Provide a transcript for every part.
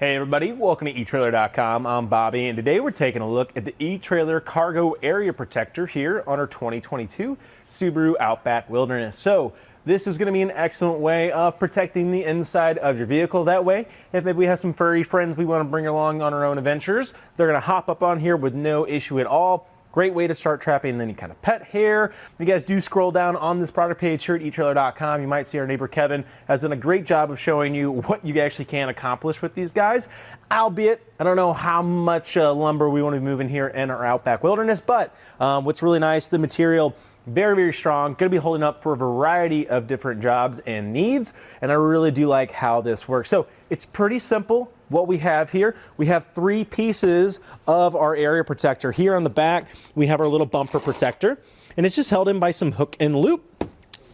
Hey everybody, welcome to etrailer.com. I'm Bobby, and today we're taking a look at the eTrailer Cargo Area Protector here on our 2022 Subaru Outback Wilderness. So this is going to be an excellent way of protecting the inside of your vehicle. That way, if maybe we have some furry friends we want to bring along on our own adventures, they're going to hop up on here with no issue at all. Great way to start trapping any kind of pet hair. If you guys do scroll down on this product page here at etrailer.com, you might see our neighbor Kevin has done a great job of showing you what you actually can accomplish with these guys. Albeit, I don't know how much lumber we want to be moving here in our Outback Wilderness, but what's really nice, the material, very, very strong, going to be holding up for a variety of different jobs and needs, and I really do like how this works. So it's pretty simple. What we have here, we have three pieces of our area protector. Here on the back, we have our little bumper protector, and it's just held in by some hook and loop.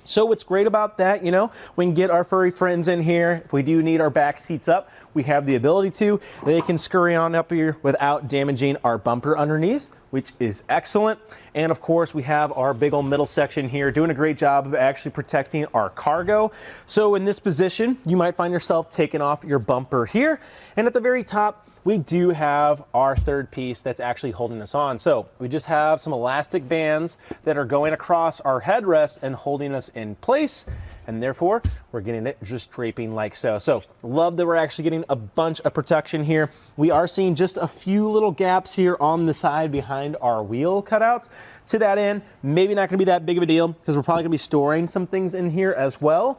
So what's great about that, you know, we can get our furry friends in here. If we do need our back seats up, we have the ability to. They can scurry on up here without damaging our bumper underneath, which is excellent. And of course, we have our big old middle section here doing a great job of actually protecting our cargo. So in this position, you might find yourself taking off your bumper here. And at the very top, we do have our third piece that's actually holding us on. So we just have some elastic bands that are going across our headrest and holding us in place. And therefore, we're getting it just draping like so. So love that we're actually getting a bunch of protection here. We are seeing just a few little gaps here on the side behind our wheel cutouts. To that end, maybe not gonna be that big of a deal because we're probably gonna be storing some things in here as well.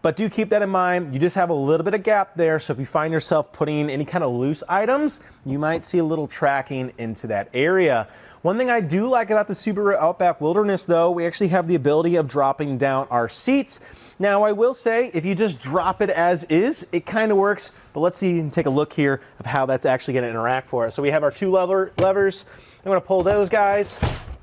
But do keep that in mind. You just have a little bit of gap there. So if you find yourself putting any kind of loose items, you might see a little tracking into that area. One thing I do like about the Subaru Outback Wilderness though, we actually have the ability of dropping down our seats. Now I will say, if you just drop it as is, it kind of works, but let's see and take a look here of how that's actually gonna interact for us. So we have our two levers. I'm gonna pull those guys,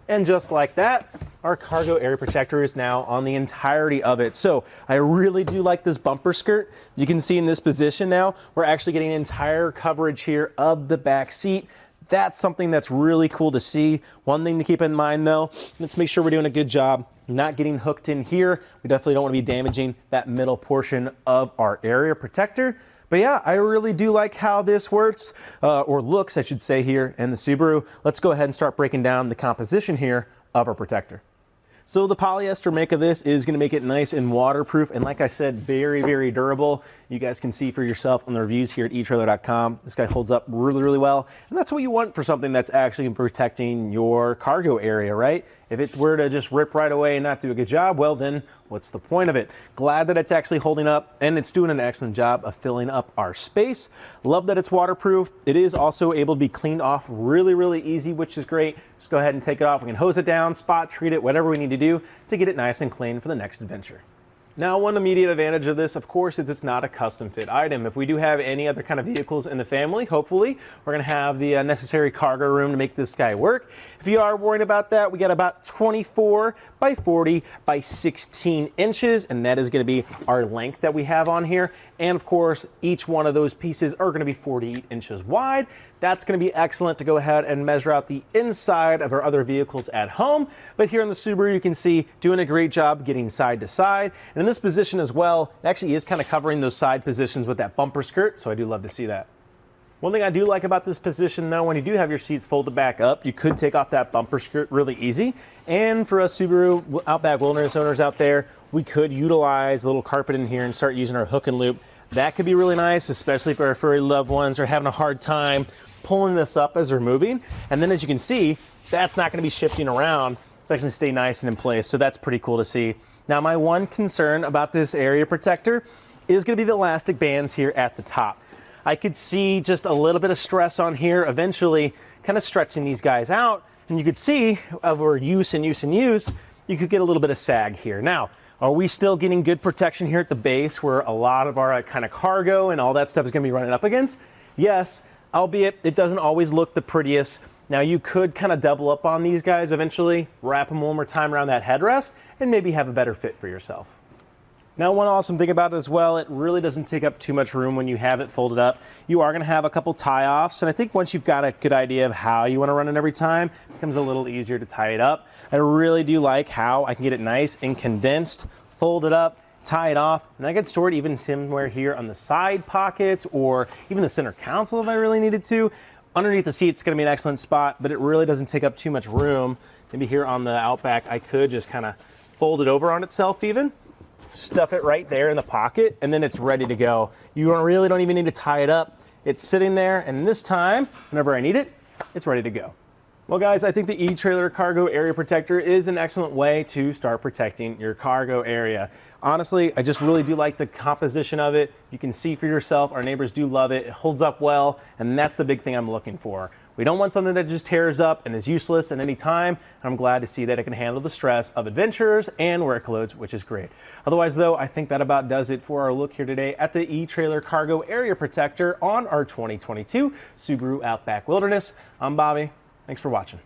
and just like that, our cargo area protector is now on the entirety of it. So I really do like this bumper skirt. You can see in this position now, we're actually getting entire coverage here of the back seat. That's something that's really cool to see. One thing to keep in mind though, let's make sure we're doing a good job not getting hooked in here. We definitely don't want to be damaging that middle portion of our area protector. But yeah, I really do like how this works, or looks, I should say, here in the Subaru. Let's go ahead and start breaking down the composition here of our protector. So the polyester make of this is going to make it nice and waterproof, and like I said, very, very durable. You guys can see for yourself on the reviews here at etrailer.com. This guy holds up really, really well, and that's what you want for something that's actually protecting your cargo area, right? If it's were to just rip right away and not do a good job, well then, what's the point of it? Glad that it's actually holding up, and it's doing an excellent job of filling up our space. Love that it's waterproof. It is also able to be cleaned off really, really easy, which is great. Just go ahead and take it off. We can hose it down, spot treat it, whatever we need to do to get it nice and clean for the next adventure. Now, one immediate advantage of this, of course, is it's not a custom fit item. If we do have any other kind of vehicles in the family, hopefully, we're gonna have the necessary cargo room to make this guy work. If you are worried about that, we got about 24 by 40 by 16 inches, and that is gonna be our length that we have on here. And of course, each one of those pieces are gonna be 48 inches wide. That's gonna be excellent to go ahead and measure out the inside of our other vehicles at home. But here in the Subaru, you can see doing a great job getting side to side. And in this position as well, it actually is kind of covering those side positions with that bumper skirt, so I do love to see that. One thing I do like about this position though, when you do have your seats folded back up, you could take off that bumper skirt really easy. And for us Subaru Outback Wilderness owners out there, we could utilize a little carpet in here and start using our hook and loop. That could be really nice, especially if our furry loved ones are having a hard time pulling this up as they're moving. And then as you can see, that's not gonna be shifting around. It's actually stay nice and in place, so that's pretty cool to see. Now my one concern about this area protector is gonna be the elastic bands here at the top. I could see just a little bit of stress on here, eventually kind of stretching these guys out, and you could see over use and use and use, you could get a little bit of sag here. Now, are we still getting good protection here at the base where a lot of our kind of cargo and all that stuff is gonna be running up against? Yes, albeit it doesn't always look the prettiest. Now you could kind of double up on these guys eventually, wrap them one more time around that headrest, and maybe have a better fit for yourself. Now, one awesome thing about it as well, it really doesn't take up too much room when you have it folded up. You are going to have a couple tie-offs, and I think once you've got a good idea of how you want to run it every time, it becomes a little easier to tie it up. I really do like how I can get it nice and condensed, fold it up, tie it off, and I could store it even somewhere here on the side pockets or even the center console if I really needed to. Underneath the seat, it's going to be an excellent spot, but it really doesn't take up too much room. Maybe here on the Outback, I could just kind of fold it over on itself even, stuff it right there in the pocket, and then it's ready to go. You really don't even need to tie it up. It's sitting there, and this time, whenever I need it, it's ready to go. Well guys, I think the eTrailer Cargo Area Protector is an excellent way to start protecting your cargo area. Honestly, I just really do like the composition of it. You can see for yourself, our neighbors do love it. It holds up well, and that's the big thing I'm looking for. We don't want something that just tears up and is useless at any time. I'm glad to see that it can handle the stress of adventures and workloads, which is great. Otherwise though, I think that about does it for our look here today at the eTrailer Cargo Area Protector on our 2022 Subaru Outback Wilderness. I'm Bobby. Thanks for watching.